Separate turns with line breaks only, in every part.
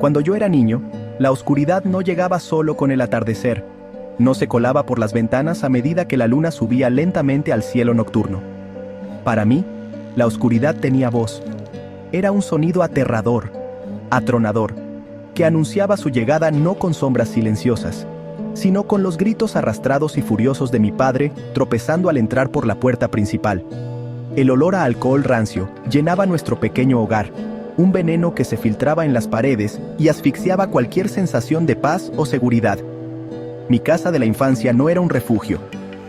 Cuando yo era niño, la oscuridad no llegaba solo con el atardecer, no se colaba por las ventanas a medida que la luna subía lentamente al cielo nocturno. Para mí, la oscuridad tenía voz. Era un sonido aterrador, atronador, que anunciaba su llegada no con sombras silenciosas, sino con los gritos arrastrados y furiosos de mi padre tropezando al entrar por la puerta principal. El olor a alcohol rancio llenaba nuestro pequeño hogar, un veneno que se filtraba en las paredes y asfixiaba cualquier sensación de paz o seguridad. Mi casa de la infancia no era un refugio,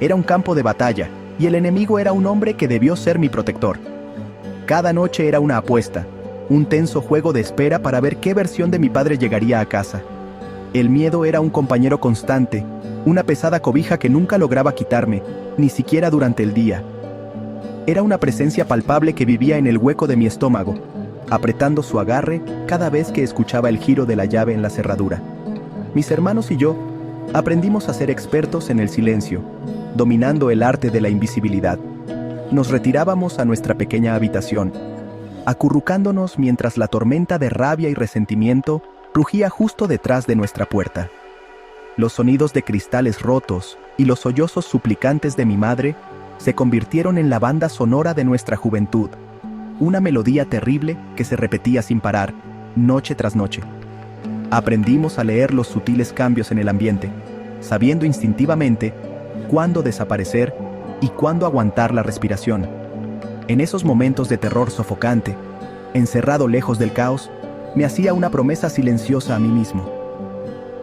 era un campo de batalla, y el enemigo era un hombre que debió ser mi protector. Cada noche era una apuesta, un tenso juego de espera para ver qué versión de mi padre llegaría a casa. El miedo era un compañero constante, una pesada cobija que nunca lograba quitarme, ni siquiera durante el día. Era una presencia palpable que vivía en el hueco de mi estómago, apretando su agarre cada vez que escuchaba el giro de la llave en la cerradura. Mis hermanos y yo aprendimos a ser expertos en el silencio, dominando el arte de la invisibilidad. Nos retirábamos a nuestra pequeña habitación, acurrucándonos mientras la tormenta de rabia y resentimiento rugía justo detrás de nuestra puerta. Los sonidos de cristales rotos y los sollozos suplicantes de mi madre se convirtieron en la banda sonora de nuestra juventud, una melodía terrible que se repetía sin parar, noche tras noche. Aprendimos a leer los sutiles cambios en el ambiente, sabiendo instintivamente cuándo desaparecer y cuándo aguantar la respiración. En esos momentos de terror sofocante, encerrado lejos del caos, me hacía una promesa silenciosa a mí mismo.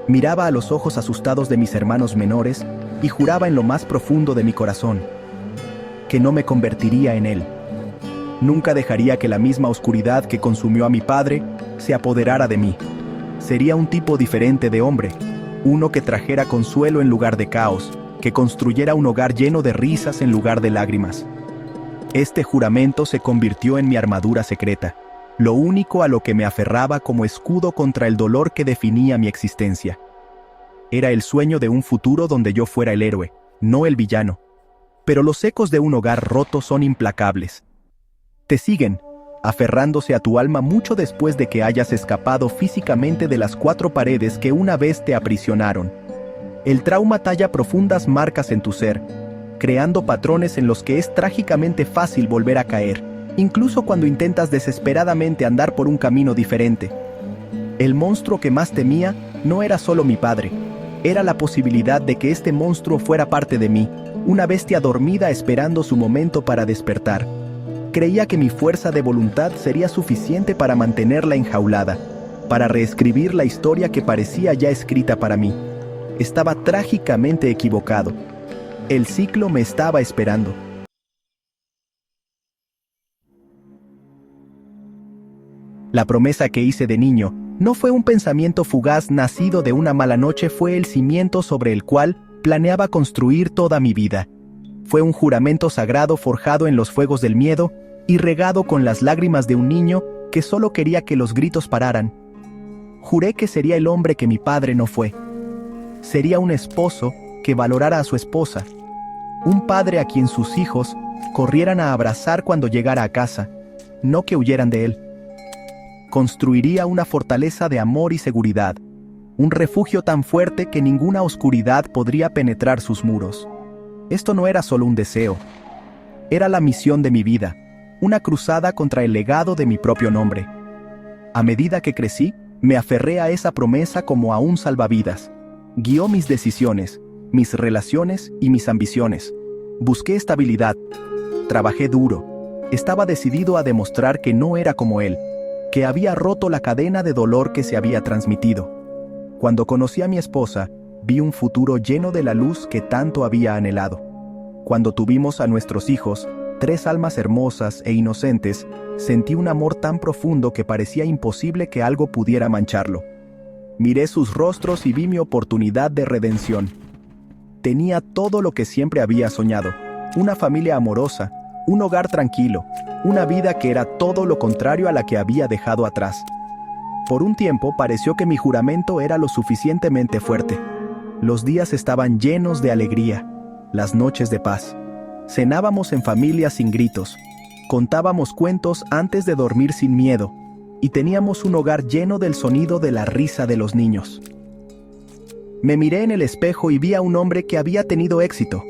Miraba a los ojos asustados de mis hermanos menores y juraba en lo más profundo de mi corazón que no me convertiría en él. Nunca dejaría que la misma oscuridad que consumió a mi padre se apoderara de mí. Sería un tipo diferente de hombre, uno que trajera consuelo en lugar de caos, que construyera un hogar lleno de risas en lugar de lágrimas. Este juramento se convirtió en mi armadura secreta, lo único a lo que me aferraba como escudo contra el dolor que definía mi existencia. Era el sueño de un futuro donde yo fuera el héroe, no el villano. Pero los ecos de un hogar roto son implacables. Te siguen, aferrándose a tu alma mucho después de que hayas escapado físicamente de las 4 paredes que una vez te aprisionaron. El trauma talla profundas marcas en tu ser, creando patrones en los que es trágicamente fácil volver a caer, incluso cuando intentas desesperadamente andar por un camino diferente. El monstruo que más temía no era solo mi padre, era la posibilidad de que este monstruo fuera parte de mí, una bestia dormida esperando su momento para despertar. Creía que mi fuerza de voluntad sería suficiente para mantenerla enjaulada, para reescribir la historia que parecía ya escrita para mí. Estaba trágicamente equivocado. El ciclo me estaba esperando. La promesa que hice de niño no fue un pensamiento fugaz nacido de una mala noche, fue el cimiento sobre el cual planeaba construir toda mi vida. Fue un juramento sagrado forjado en los fuegos del miedo y regado con las lágrimas de un niño que solo quería que los gritos pararan. Juré que sería el hombre que mi padre no fue. Sería un esposo que valorara a su esposa, un padre a quien sus hijos corrieran a abrazar cuando llegara a casa, no que huyeran de él. Construiría una fortaleza de amor y seguridad, un refugio tan fuerte que ninguna oscuridad podría penetrar sus muros. Esto no era solo un deseo, era la misión de mi vida, una cruzada contra el legado de mi propio nombre. A medida que crecí, me aferré a esa promesa como a un salvavidas. Guió mis decisiones, mis relaciones y mis ambiciones. Busqué estabilidad, trabajé duro, estaba decidido a demostrar que no era como él, que había roto la cadena de dolor que se había transmitido. Cuando conocí a mi esposa, vi un futuro lleno de la luz que tanto había anhelado. Cuando tuvimos a nuestros hijos, 3 almas hermosas e inocentes, sentí un amor tan profundo que parecía imposible que algo pudiera mancharlo. Miré sus rostros y vi mi oportunidad de redención. Tenía todo lo que siempre había soñado: una familia amorosa, un hogar tranquilo, una vida que era todo lo contrario a la que había dejado atrás. Por un tiempo pareció que mi juramento era lo suficientemente fuerte. Los días estaban llenos de alegría, las noches de paz. Cenábamos en familia sin gritos, contábamos cuentos antes de dormir sin miedo, y teníamos un hogar lleno del sonido de la risa de los niños. Me miré en el espejo y vi a un hombre que había tenido éxito,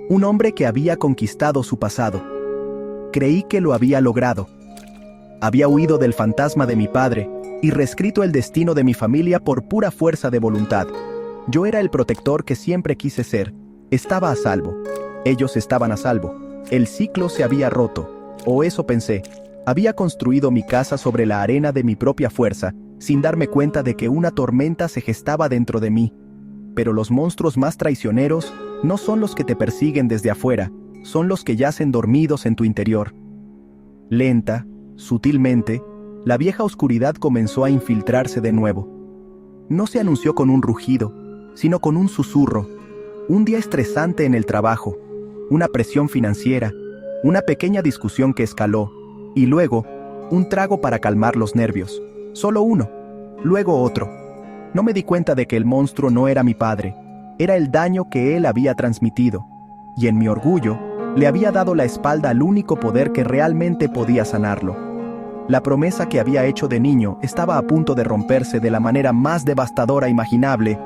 un hombre que había conquistado su pasado. Creí que lo había logrado. Había huido del fantasma de mi padre y reescrito el destino de mi familia por pura fuerza de voluntad. Yo era el protector que siempre quise ser. Estaba a salvo. Ellos estaban a salvo. El ciclo se había roto, o eso pensé. Había construido mi casa sobre la arena de mi propia fuerza, sin darme cuenta de que una tormenta se gestaba dentro de mí. Pero los monstruos más traicioneros no son los que te persiguen desde afuera, son los que yacen dormidos en tu interior. Lenta, sutilmente, la vieja oscuridad comenzó a infiltrarse de nuevo. No se anunció con un rugido, sino con un susurro. Un día estresante en el trabajo, una presión financiera, una pequeña discusión que escaló, y luego, un trago para calmar los nervios. Solo uno, luego otro. No me di cuenta de que el monstruo no era mi padre, era el daño que él había transmitido, y en mi orgullo, le había dado la espalda al único poder que realmente podía sanarlo. La promesa que había hecho de niño estaba a punto de romperse de la manera más devastadora imaginable.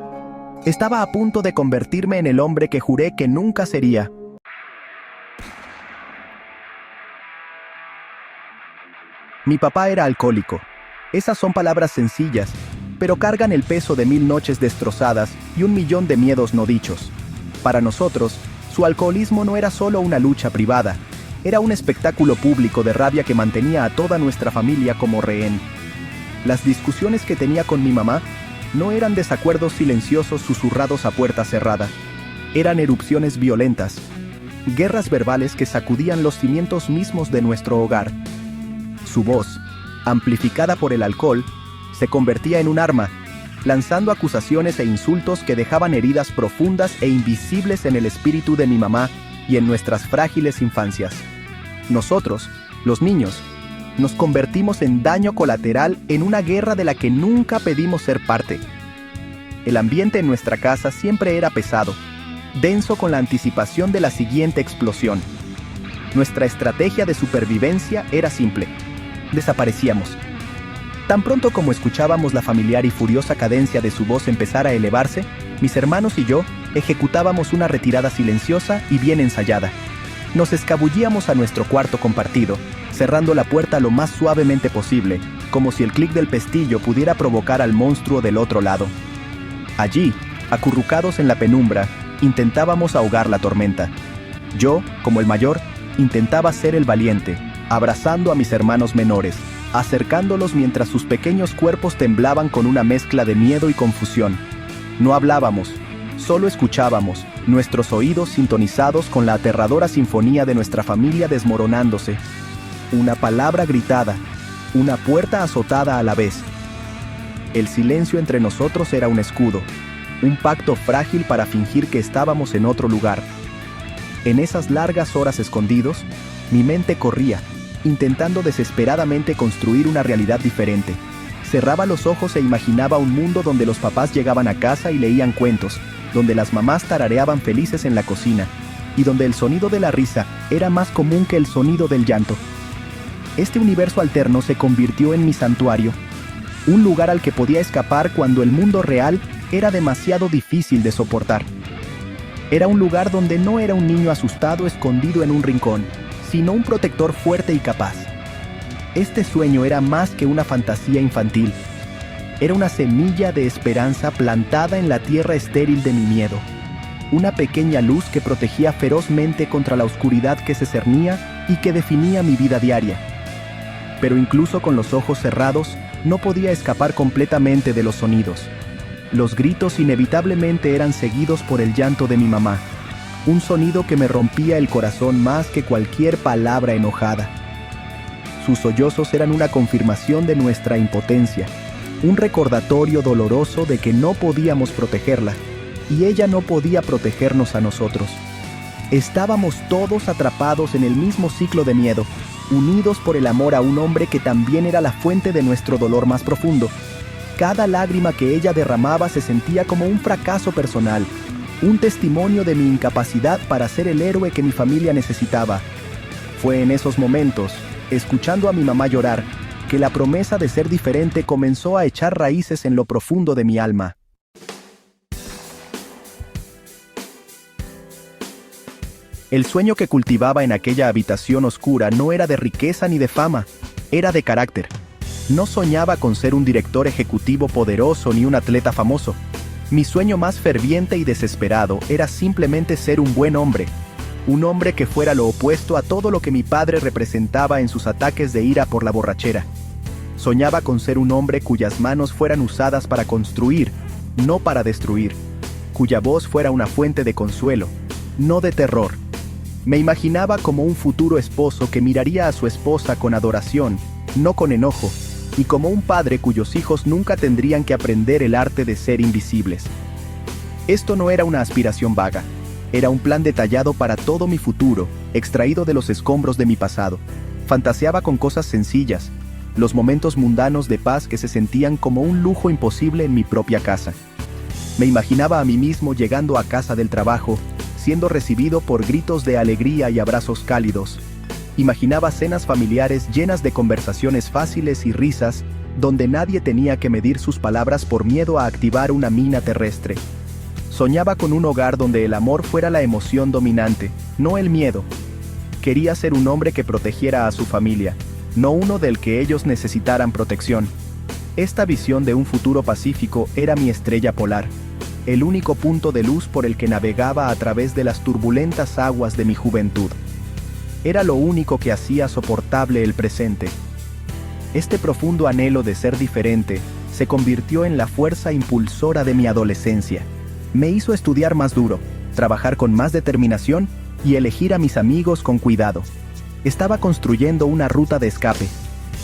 Estaba a punto de convertirme en el hombre que juré que nunca sería. Mi papá era alcohólico. Esas son palabras sencillas, pero cargan el peso de 1000 noches destrozadas y 1.000.000 de miedos no dichos. Para nosotros, su alcoholismo no era solo una lucha privada, era un espectáculo público de rabia que mantenía a toda nuestra familia como rehén. Las discusiones que tenía con mi mamá no eran desacuerdos silenciosos susurrados a puerta cerrada, eran erupciones violentas, guerras verbales que sacudían los cimientos mismos de nuestro hogar. Su voz, amplificada por el alcohol, se convertía en un arma, lanzando acusaciones e insultos que dejaban heridas profundas e invisibles en el espíritu de mi mamá y en nuestras frágiles infancias. Nosotros, los niños, nos convertimos en daño colateral en una guerra de la que nunca pedimos ser parte. El ambiente en nuestra casa siempre era pesado, denso con la anticipación de la siguiente explosión. Nuestra estrategia de supervivencia era simple: desaparecíamos. Tan pronto como escuchábamos la familiar y furiosa cadencia de su voz empezar a elevarse, mis hermanos y yo ejecutábamos una retirada silenciosa y bien ensayada. Nos escabullíamos a nuestro cuarto compartido, cerrando la puerta lo más suavemente posible, como si el clic del pestillo pudiera provocar al monstruo del otro lado. Allí, acurrucados en la penumbra, intentábamos ahogar la tormenta. Yo, como el mayor, intentaba ser el valiente, abrazando a mis hermanos menores, acercándolos mientras sus pequeños cuerpos temblaban con una mezcla de miedo y confusión. No hablábamos, solo escuchábamos, nuestros oídos sintonizados con la aterradora sinfonía de nuestra familia desmoronándose. Una palabra gritada, una puerta azotada a la vez. El silencio entre nosotros era un escudo, un pacto frágil para fingir que estábamos en otro lugar. En esas largas horas escondidos, mi mente corría, intentando desesperadamente construir una realidad diferente. Cerraba los ojos e imaginaba un mundo donde los papás llegaban a casa y leían cuentos, donde las mamás tarareaban felices en la cocina, y donde el sonido de la risa era más común que el sonido del llanto. Este universo alterno se convirtió en mi santuario, un lugar al que podía escapar cuando el mundo real era demasiado difícil de soportar. Era un lugar donde no era un niño asustado escondido en un rincón, sino un protector fuerte y capaz. Este sueño era más que una fantasía infantil. Era una semilla de esperanza plantada en la tierra estéril de mi miedo. Una pequeña luz que protegía ferozmente contra la oscuridad que se cernía y que definía mi vida diaria. Pero incluso con los ojos cerrados, no podía escapar completamente de los sonidos. Los gritos inevitablemente eran seguidos por el llanto de mi mamá. Un sonido que me rompía el corazón más que cualquier palabra enojada. Sus sollozos eran una confirmación de nuestra impotencia, un recordatorio doloroso de que no podíamos protegerla, y ella no podía protegernos a nosotros. Estábamos todos atrapados en el mismo ciclo de miedo, unidos por el amor a un hombre que también era la fuente de nuestro dolor más profundo. Cada lágrima que ella derramaba se sentía como un fracaso personal, un testimonio de mi incapacidad para ser el héroe que mi familia necesitaba. Fue en esos momentos, escuchando a mi mamá llorar, que la promesa de ser diferente comenzó a echar raíces en lo profundo de mi alma. El sueño que cultivaba en aquella habitación oscura no era de riqueza ni de fama, era de carácter. No soñaba con ser un director ejecutivo poderoso ni un atleta famoso. Mi sueño más ferviente y desesperado era simplemente ser un buen hombre. Un hombre que fuera lo opuesto a todo lo que mi padre representaba en sus ataques de ira por la borrachera. Soñaba con ser un hombre cuyas manos fueran usadas para construir, no para destruir. Cuya voz fuera una fuente de consuelo, no de terror. Me imaginaba como un futuro esposo que miraría a su esposa con adoración, no con enojo, y como un padre cuyos hijos nunca tendrían que aprender el arte de ser invisibles. Esto no era una aspiración vaga, era un plan detallado para todo mi futuro, extraído de los escombros de mi pasado. Fantaseaba con cosas sencillas, los momentos mundanos de paz que se sentían como un lujo imposible en mi propia casa. Me imaginaba a mí mismo llegando a casa del trabajo, siendo recibido por gritos de alegría y abrazos cálidos. Imaginaba cenas familiares llenas de conversaciones fáciles y risas, donde nadie tenía que medir sus palabras por miedo a activar una mina terrestre. Soñaba con un hogar donde el amor fuera la emoción dominante, no el miedo. Quería ser un hombre que protegiera a su familia, no uno del que ellos necesitaran protección. Esta visión de un futuro pacífico era mi estrella polar, el único punto de luz por el que navegaba a través de las turbulentas aguas de mi juventud. Era lo único que hacía soportable el presente. Este profundo anhelo de ser diferente se convirtió en la fuerza impulsora de mi adolescencia. Me hizo estudiar más duro, trabajar con más determinación y elegir a mis amigos con cuidado. Estaba construyendo una ruta de escape,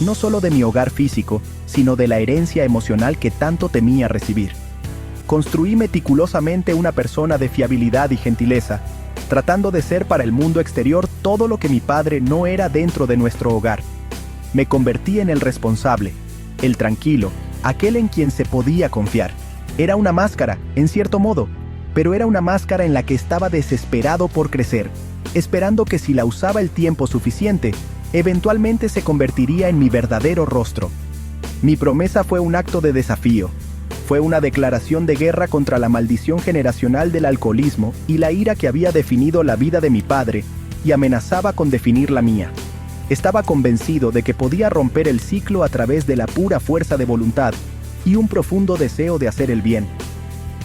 no solo de mi hogar físico, sino de la herencia emocional que tanto temía recibir. Construí meticulosamente una persona de fiabilidad y gentileza, tratando de ser para el mundo exterior todo lo que mi padre no era dentro de nuestro hogar. Me convertí en el responsable, el tranquilo, aquel en quien se podía confiar. Era una máscara, en cierto modo, pero era una máscara en la que estaba desesperado por crecer, esperando que si la usaba el tiempo suficiente, eventualmente se convertiría en mi verdadero rostro. Mi promesa fue un acto de desafío. Fue una declaración de guerra contra la maldición generacional del alcoholismo y la ira que había definido la vida de mi padre y amenazaba con definir la mía. Estaba convencido de que podía romper el ciclo a través de la pura fuerza de voluntad y un profundo deseo de hacer el bien.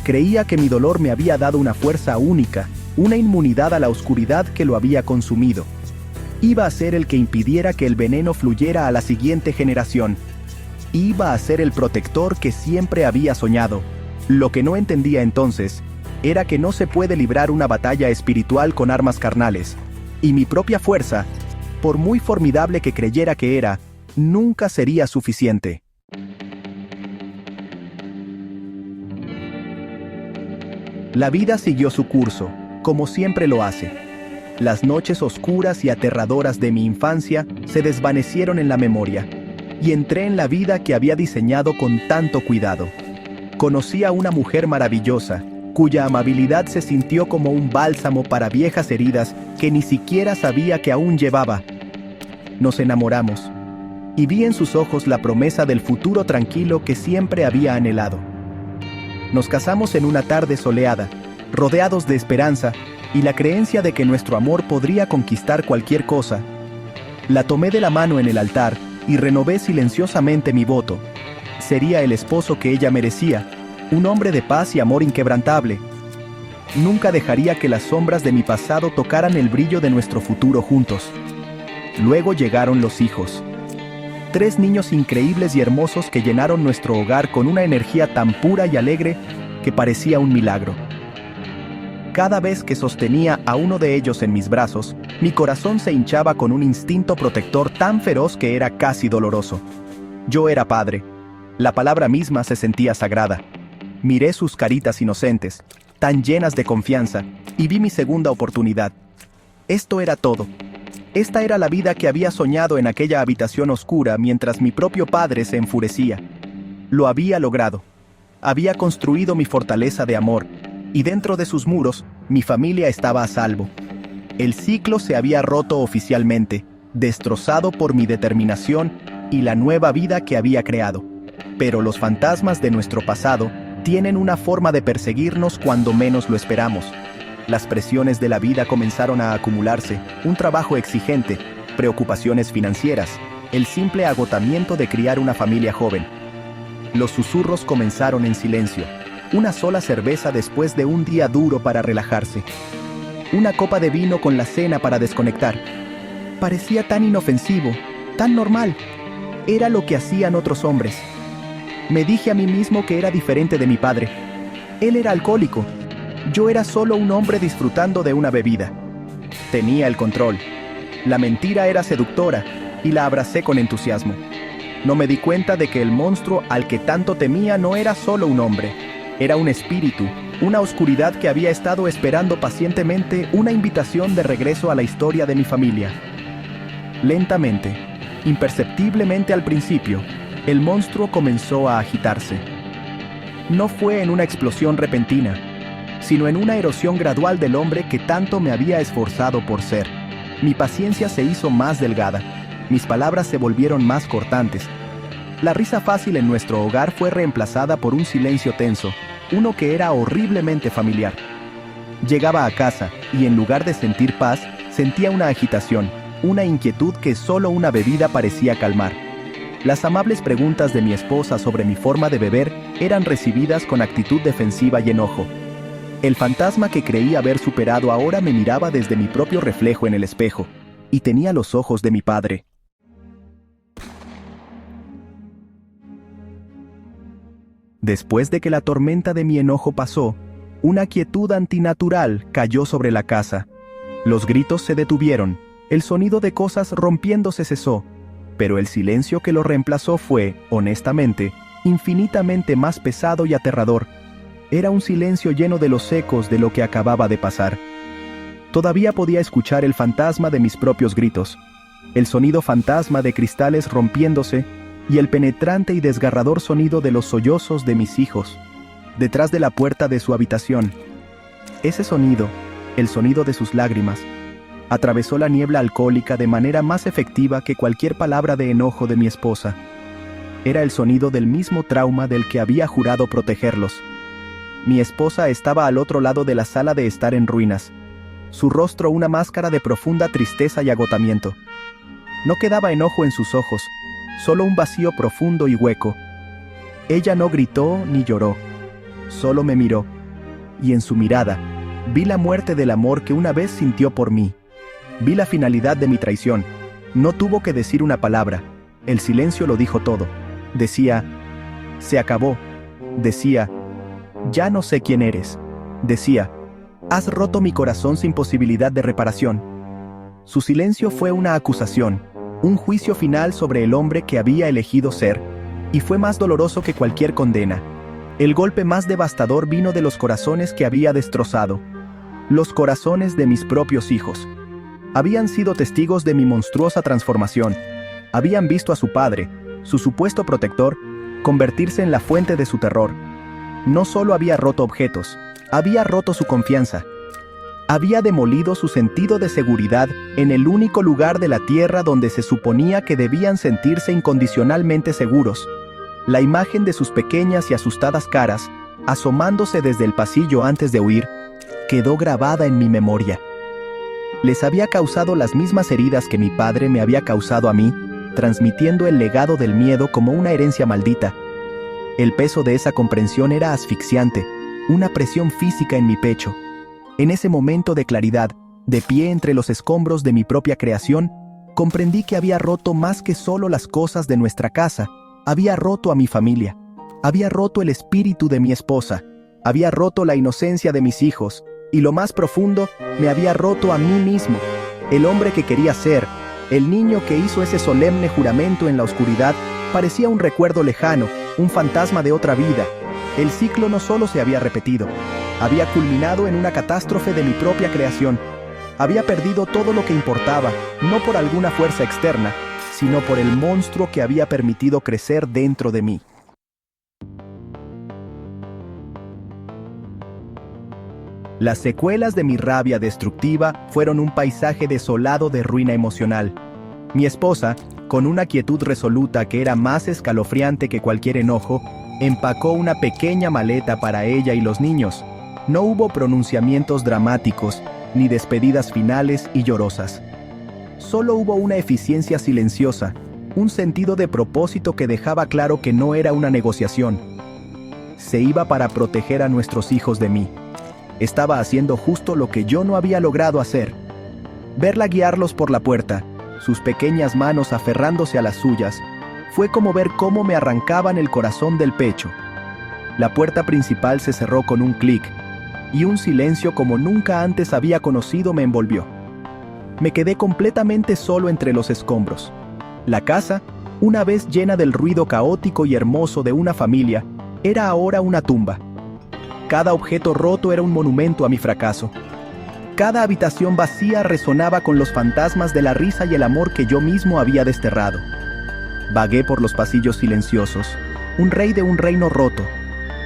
Creía que mi dolor me había dado una fuerza única, una inmunidad a la oscuridad que lo había consumido. Iba a ser el que impidiera que el veneno fluyera a la siguiente generación. Iba a ser el protector que siempre había soñado. Lo que no entendía entonces era que no se puede librar una batalla espiritual con armas carnales, y mi propia fuerza, por muy formidable que creyera que era, nunca sería suficiente. La vida siguió su curso, como siempre lo hace. Las noches oscuras y aterradoras de mi infancia se desvanecieron en la memoria, y entré en la vida que había diseñado con tanto cuidado. Conocí a una mujer maravillosa, cuya amabilidad se sintió como un bálsamo para viejas heridas que ni siquiera sabía que aún llevaba. Nos enamoramos, y vi en sus ojos la promesa del futuro tranquilo que siempre había anhelado. Nos casamos en una tarde soleada, rodeados de esperanza y la creencia de que nuestro amor podría conquistar cualquier cosa. La tomé de la mano en el altar y renové silenciosamente mi voto. Sería el esposo que ella merecía, un hombre de paz y amor inquebrantable. Nunca dejaría que las sombras de mi pasado tocaran el brillo de nuestro futuro juntos. Luego llegaron los hijos. 3 niños increíbles y hermosos que llenaron nuestro hogar con una energía tan pura y alegre que parecía un milagro. Cada vez que sostenía a uno de ellos en mis brazos, mi corazón se hinchaba con un instinto protector tan feroz que era casi doloroso. Yo era padre. La palabra misma se sentía sagrada. Miré sus caritas inocentes, tan llenas de confianza, y vi mi segunda oportunidad. Esto era todo. Esta era la vida que había soñado en aquella habitación oscura mientras mi propio padre se enfurecía. Lo había logrado. Había construido mi fortaleza de amor, y dentro de sus muros, mi familia estaba a salvo. El ciclo se había roto oficialmente, destrozado por mi determinación y la nueva vida que había creado. Pero los fantasmas de nuestro pasado tienen una forma de perseguirnos cuando menos lo esperamos. Las presiones de la vida comenzaron a acumularse, un trabajo exigente, preocupaciones financieras, el simple agotamiento de criar una familia joven. Los susurros comenzaron en silencio, una sola cerveza después de un día duro para relajarse. Una copa de vino con la cena para desconectar. Parecía tan inofensivo, tan normal. Era lo que hacían otros hombres. Me dije a mí mismo que era diferente de mi padre. Él era alcohólico. Yo era solo un hombre disfrutando de una bebida. Tenía el control. La mentira era seductora y la abracé con entusiasmo. No me di cuenta de que el monstruo al que tanto temía no era solo un hombre. Era un espíritu, una oscuridad que había estado esperando pacientemente una invitación de regreso a la historia de mi familia. Lentamente, imperceptiblemente al principio, el monstruo comenzó a agitarse. No fue en una explosión repentina, sino en una erosión gradual del hombre que tanto me había esforzado por ser. Mi paciencia se hizo más delgada, mis palabras se volvieron más cortantes. La risa fácil en nuestro hogar fue reemplazada por un silencio tenso, uno que era horriblemente familiar. Llegaba a casa y en lugar de sentir paz, sentía una agitación, una inquietud que solo una bebida parecía calmar. Las amables preguntas de mi esposa sobre mi forma de beber eran recibidas con actitud defensiva y enojo. El fantasma que creí haber superado ahora me miraba desde mi propio reflejo en el espejo, y tenía los ojos de mi padre. Después de que la tormenta de mi enojo pasó, una quietud antinatural cayó sobre la casa. Los gritos se detuvieron, el sonido de cosas rompiéndose cesó, pero el silencio que lo reemplazó fue, honestamente, infinitamente más pesado y aterrador. Era un silencio lleno de los ecos de lo que acababa de pasar. Todavía podía escuchar el fantasma de mis propios gritos, el sonido fantasma de cristales rompiéndose y el penetrante y desgarrador sonido de los sollozos de mis hijos, detrás de la puerta de su habitación. Ese sonido, el sonido de sus lágrimas, atravesó la niebla alcohólica de manera más efectiva que cualquier palabra de enojo de mi esposa. Era el sonido del mismo trauma del que había jurado protegerlos. Mi esposa estaba al otro lado de la sala de estar en ruinas, su rostro una máscara de profunda tristeza y agotamiento. No quedaba enojo en sus ojos, solo un vacío profundo y hueco. Ella no gritó ni lloró, solo me miró, y en su mirada vi la muerte del amor que una vez sintió por mí. Vi la finalidad de mi traición. No tuvo que decir una palabra, el silencio lo dijo todo. Decía, se acabó. Decía, ya no sé quién eres. Decía, has roto mi corazón sin posibilidad de reparación. Su silencio fue una acusación, un juicio final sobre el hombre que había elegido ser, y fue más doloroso que cualquier condena. El golpe más devastador vino de los corazones que había destrozado, los corazones de mis propios hijos. Habían sido testigos de mi monstruosa transformación, habían visto a su padre, su supuesto protector, convertirse en la fuente de su terror. No solo había roto objetos, había roto su confianza. Había demolido su sentido de seguridad en el único lugar de la tierra donde se suponía que debían sentirse incondicionalmente seguros. La imagen de sus pequeñas y asustadas caras, asomándose desde el pasillo antes de huir, quedó grabada en mi memoria. Les había causado las mismas heridas que mi padre me había causado a mí, transmitiendo el legado del miedo como una herencia maldita. El peso de esa comprensión era asfixiante, una presión física en mi pecho. En ese momento de claridad, de pie entre los escombros de mi propia creación, comprendí que había roto más que solo las cosas de nuestra casa, había roto a mi familia, había roto el espíritu de mi esposa, había roto la inocencia de mis hijos, y lo más profundo, me había roto a mí mismo, el hombre que quería ser, el niño que hizo ese solemne juramento en la oscuridad, parecía un recuerdo lejano, un fantasma de otra vida. El ciclo no solo se había repetido, había culminado en una catástrofe de mi propia creación. Había perdido todo lo que importaba, no por alguna fuerza externa, sino por el monstruo que había permitido crecer dentro de mí. Las secuelas de mi rabia destructiva fueron un paisaje desolado de ruina emocional. Mi esposa, Con una quietud resoluta que era más escalofriante que cualquier enojo, empacó una pequeña maleta para ella y los niños. No hubo pronunciamientos dramáticos, ni despedidas finales y llorosas. Solo hubo una eficiencia silenciosa, un sentido de propósito que dejaba claro que no era una negociación. Se iba para proteger a nuestros hijos de mí. Estaba haciendo justo lo que yo no había logrado hacer. Verla guiarlos por la puerta, sus pequeñas manos aferrándose a las suyas, fue como ver cómo me arrancaban el corazón del pecho. La puerta principal se cerró con un clic, y un silencio como nunca antes había conocido me envolvió. Me quedé completamente solo entre los escombros. La casa, una vez llena del ruido caótico y hermoso de una familia, era ahora una tumba. Cada objeto roto era un monumento a mi fracaso. Cada habitación vacía resonaba con los fantasmas de la risa y el amor que yo mismo había desterrado. Vagué por los pasillos silenciosos, un rey de un reino roto,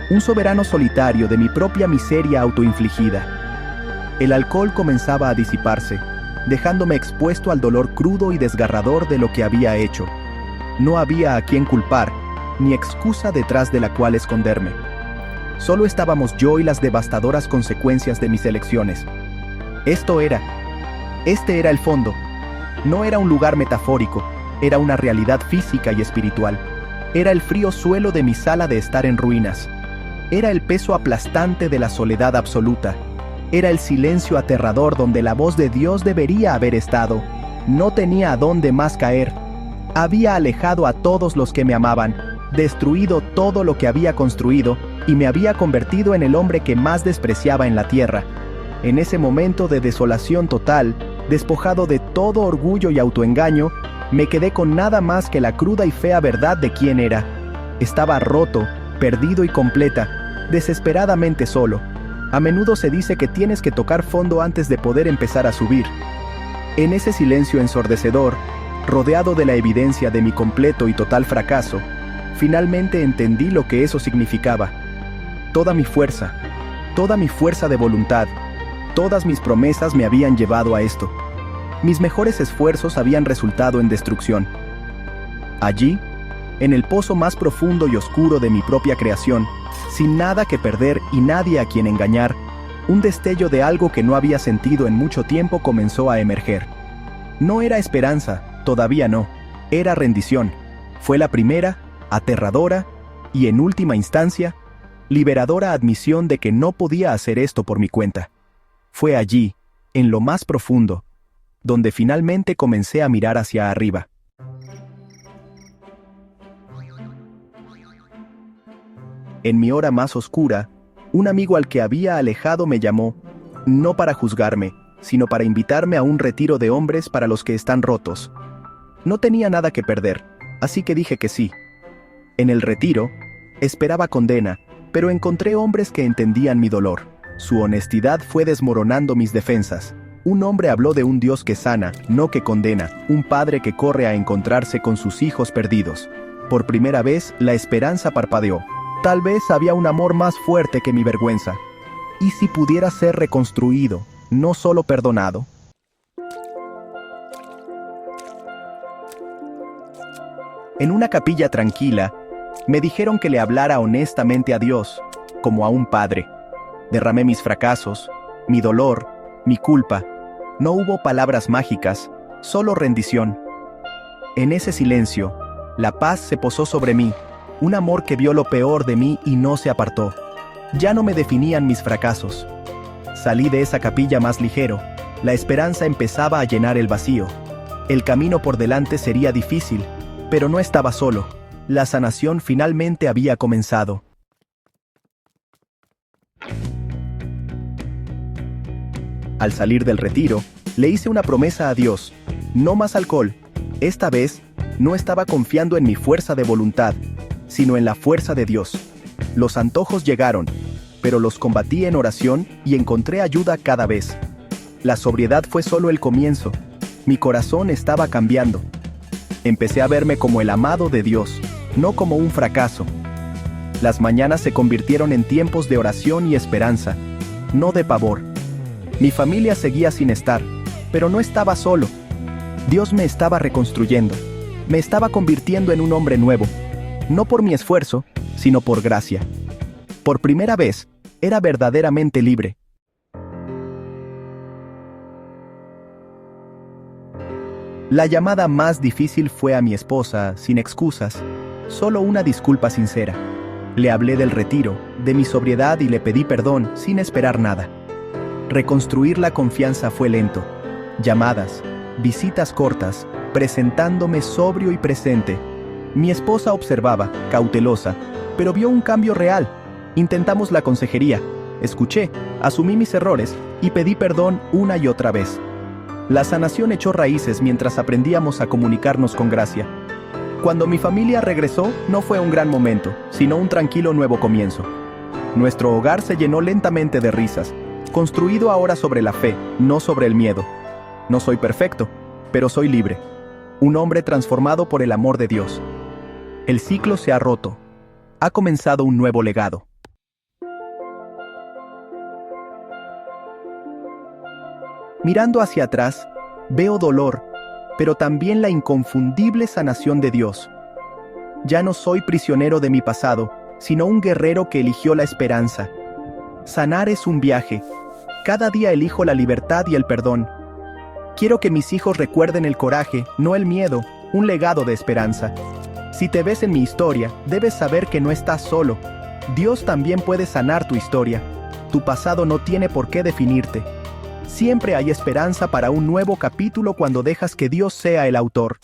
un soberano solitario de mi propia miseria autoinfligida. El alcohol comenzaba a disiparse, dejándome expuesto al dolor crudo y desgarrador de lo que había hecho. No había a quien culpar, ni excusa detrás de la cual esconderme. Solo estábamos yo y las devastadoras consecuencias de mis elecciones. Este era el fondo. No era un lugar metafórico, era una realidad física y espiritual. Era el frío suelo de mi sala de estar en ruinas. Era el peso aplastante de la soledad absoluta. Era el silencio aterrador donde la voz de Dios debería haber estado. No tenía a dónde más caer. Había alejado a todos los que me amaban, destruido todo lo que había construido, y me había convertido en el hombre que más despreciaba en la tierra. En ese momento de desolación total, despojado de todo orgullo y autoengaño, me quedé con nada más que la cruda y fea verdad de quién era. Estaba roto, perdido y completa, desesperadamente solo. A menudo se dice que tienes que tocar fondo antes de poder empezar a subir. En ese silencio ensordecedor, rodeado de la evidencia de mi completo y total fracaso, finalmente entendí lo que eso significaba. Toda mi fuerza de voluntad, todas mis promesas me habían llevado a esto. Mis mejores esfuerzos habían resultado en destrucción. Allí, en el pozo más profundo y oscuro de mi propia creación, sin nada que perder y nadie a quien engañar, un destello de algo que no había sentido en mucho tiempo comenzó a emerger. No era esperanza, todavía no, era rendición. Fue la primera, aterradora, y en última instancia, liberadora admisión de que no podía hacer esto por mi cuenta. Fue allí, en lo más profundo, donde finalmente comencé a mirar hacia arriba. En mi hora más oscura, un amigo al que había alejado me llamó, no para juzgarme, sino para invitarme a un retiro de hombres para los que están rotos. No tenía nada que perder, así que dije que sí. En el retiro, esperaba condena, pero encontré hombres que entendían mi dolor. Su honestidad fue desmoronando mis defensas. Un hombre habló de un Dios que sana, no que condena, un padre que corre a encontrarse con sus hijos perdidos. Por primera vez, la esperanza parpadeó. Tal vez había un amor más fuerte que mi vergüenza. ¿Y si pudiera ser reconstruido, no solo perdonado? En una capilla tranquila, me dijeron que le hablara honestamente a Dios, como a un padre. Derramé mis fracasos, mi dolor, mi culpa. No hubo palabras mágicas, solo rendición. En ese silencio, la paz se posó sobre mí, un amor que vio lo peor de mí y no se apartó. Ya no me definían mis fracasos. Salí de esa capilla más ligero, la esperanza empezaba a llenar el vacío. El camino por delante sería difícil, pero no estaba solo. La sanación finalmente había comenzado. Al salir del retiro, le hice una promesa a Dios: no más alcohol. Esta vez, no estaba confiando en mi fuerza de voluntad, sino en la fuerza de Dios. Los antojos llegaron, pero los combatí en oración y encontré ayuda cada vez. La sobriedad fue solo el comienzo. Mi corazón estaba cambiando. Empecé a verme como el amado de Dios, no como un fracaso. Las mañanas se convirtieron en tiempos de oración y esperanza, no de pavor. Mi familia seguía sin estar, pero no estaba solo. Dios me estaba reconstruyendo. Me estaba convirtiendo en un hombre nuevo, no por mi esfuerzo, sino por gracia. Por primera vez, era verdaderamente libre. La llamada más difícil fue a mi esposa, sin excusas, solo una disculpa sincera. Le hablé del retiro, de mi sobriedad y le pedí perdón sin esperar nada. Reconstruir la confianza fue lento. Llamadas, visitas cortas, presentándome sobrio y presente. Mi esposa observaba, cautelosa, pero vio un cambio real. Intentamos la consejería, escuché, asumí mis errores y pedí perdón una y otra vez. La sanación echó raíces mientras aprendíamos a comunicarnos con gracia. Cuando mi familia regresó, no fue un gran momento, sino un tranquilo nuevo comienzo. Nuestro hogar se llenó lentamente de risas, construido ahora sobre la fe, no sobre el miedo. No soy perfecto, pero soy libre. Un hombre transformado por el amor de Dios. El ciclo se ha roto. Ha comenzado un nuevo legado. Mirando hacia atrás, veo dolor, pero también la inconfundible sanación de Dios. Ya no soy prisionero de mi pasado, sino un guerrero que eligió la esperanza. Sanar es un viaje. Cada día elijo la libertad y el perdón. Quiero que mis hijos recuerden el coraje, no el miedo, un legado de esperanza. Si te ves en mi historia, debes saber que no estás solo. Dios también puede sanar tu historia. Tu pasado no tiene por qué definirte. Siempre hay esperanza para un nuevo capítulo cuando dejas que Dios sea el autor.